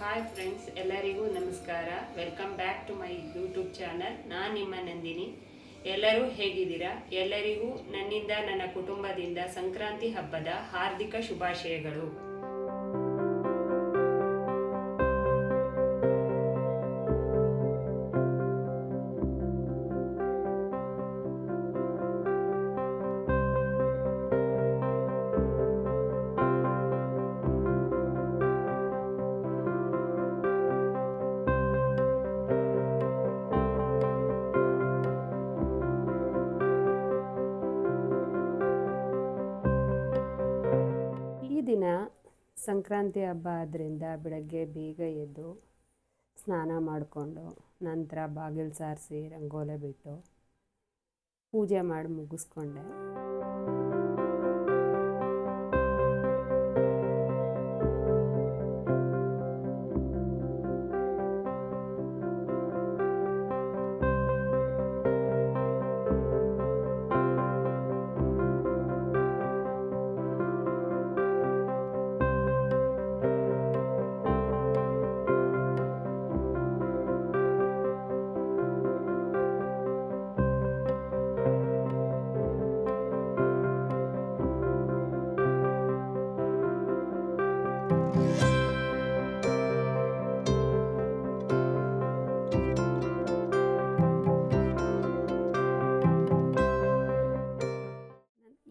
Hi friends, ಎಲ್ಲರಿಗೂ ನಮಸ್ಕಾರ. Welcome back to my YouTube channel. ನಾನು ನಿಮ್ಮ ನಂದಿನಿ. ಎಲ್ಲರೂ ಹೇಗಿದ್ದೀರಾ? ಎಲ್ಲರಿಗೂ ನನ್ನಿಂದ, ನನ್ನ ಕುಟುಂಬದಿಂದ ಸಂಕ್ರಾಂತಿ ಹಬ್ಬದ ಹಾರ್ದಿಕ ಶುಭಾಶಯಗಳು. ಈ ದಿನ ಸಂಕ್ರಾಂತಿ ಹಬ್ಬ ಆದ್ದರಿಂದ ಬೆಳಗ್ಗೆ ಬೇಗ ಎದ್ದು ಸ್ನಾನ ಮಾಡಿಕೊಂಡು ನಂತರ ಬಾಗಿಲು ಸಾರಿಸಿ ರಂಗೋಲೆ ಬಿಟ್ಟು ಪೂಜೆ ಮಾಡಿ ಮುಗಿಸ್ಕೊಂಡೆ.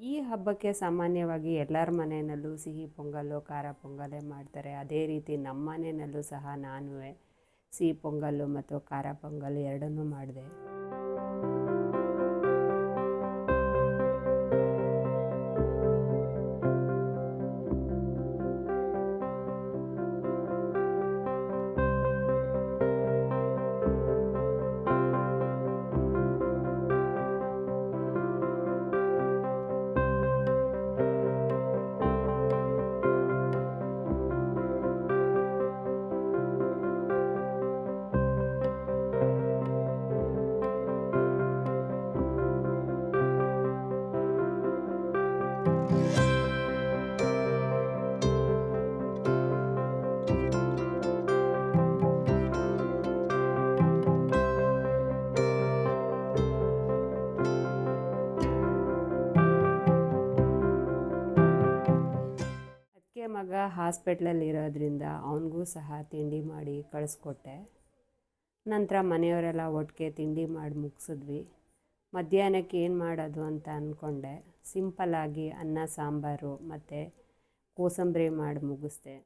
ಈ ಹಬ್ಬಕ್ಕೆ ಸಾಮಾನ್ಯವಾಗಿ ಎಲ್ಲರ ಮನೆಯಲ್ಲೂ ಸಿಹಿ ಪೊಂಗಲ್ಲು, ಖಾರ ಪೊಂಗಲ್ಲೇ ಮಾಡ್ತಾರೆ. ಅದೇ ರೀತಿ ನಮ್ಮ ಮನೆಯಲ್ಲೂ ಸಹ ನಾನು ಸಿಹಿ ಪೊಂಗಲ್ಲು ಮತ್ತು ಖಾರ ಪೊಂಗಲ್ ಎರಡನ್ನೂ ಮಾಡಿದೆ. ಮಗ ಹಾಸ್ಪಿಟ್ಲಲ್ಲಿ ಇರೋದ್ರಿಂದ ಅವನಿಗೂ ಸಹ ತಿಂಡಿ ಮಾಡಿ ಕಳಿಸ್ಕೊಟ್ಟೆ. ನಂತರ ಮನೆಯವರೆಲ್ಲ ಒಟ್ಟಿಗೆ ತಿಂಡಿ ಮಾಡಿ ಮುಗಿಸಿದ್ವಿ. ಮಧ್ಯಾಹ್ನಕ್ಕೆ ಏನು ಮಾಡೋದು ಅಂತ ಅಂದ್ಕೊಂಡೆ. ಸಿಂಪಲ್ಲಾಗಿ ಅನ್ನ ಸಾಂಬಾರು ಮತ್ತು ಕೋಸಂಬರಿ ಮಾಡಿ ಮುಗಿಸ್ದೆ.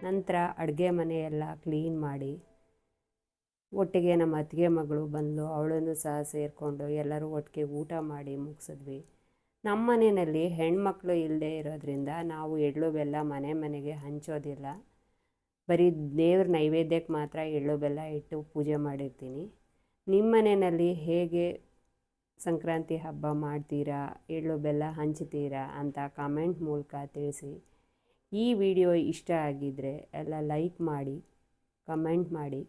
ನಂತರ ಅಡುಗೆ ಮನೆಯೆಲ್ಲ ಕ್ಲೀನ್ ಮಾಡಿ ಒಟ್ಟಿಗೆ ನಮ್ಮ ಅತ್ತಿಗೆ ಮಗಳು ಬಂದು ಅವಳನ್ನು ಸಹ ಸೇರಿಕೊಂಡು ಎಲ್ಲರೂ ಒಟ್ಟಿಗೆ ಊಟ ಮಾಡಿ ಮುಗಿಸಿದ್ವಿ. ನಮ್ಮ ಮನೆಯಲ್ಲಿ ಹೆಣ್ಮಕ್ಳು ಇಲ್ಲದೆ ಇರೋದ್ರಿಂದ ನಾವು ಎಳ್ಳು ಬೆಲ್ಲ ಮನೆಗೆ ಹಂಚೋದಿಲ್ಲ. ಬರೀ ದೇವ್ರ ನೈವೇದ್ಯಕ್ಕೆ ಮಾತ್ರ ಎಳ್ಳು ಬೆಲ್ಲ ಇಟ್ಟು ಪೂಜೆ ಮಾಡಿರ್ತೀನಿ. ನಿಮ್ಮ ಮನೆಯಲ್ಲಿ ಹೇಗೆ ಸಂಕ್ರಾಂತಿ ಹಬ್ಬ ಮಾಡ್ತೀರಾ, ಎಳ್ಳು ಬೆಲ್ಲ ಹಂಚ್ತೀರಾ ಅಂತ ಕಾಮೆಂಟ್ ಮೂಲಕ ತಿಳಿಸಿ. ಈ ವಿಡಿಯೋ ಇಷ್ಟ ಆಗಿದ್ದರೆ ಎಲ್ಲ ಲೈಕ್ ಮಾಡಿ, ಕಮೆಂಟ್ ಮಾಡಿ,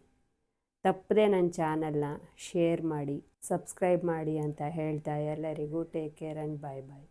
ತಪ್ಪದೆ ನನ್ನ ಚಾನಲ್ನ ಶೇರ್ ಮಾಡಿ, ಸಬ್ಸ್ಕ್ರೈಬ್ ಮಾಡಿ ಅಂತ ಹೇಳ್ತಾ ಎಲ್ಲರಿಗೂ take care and bye bye.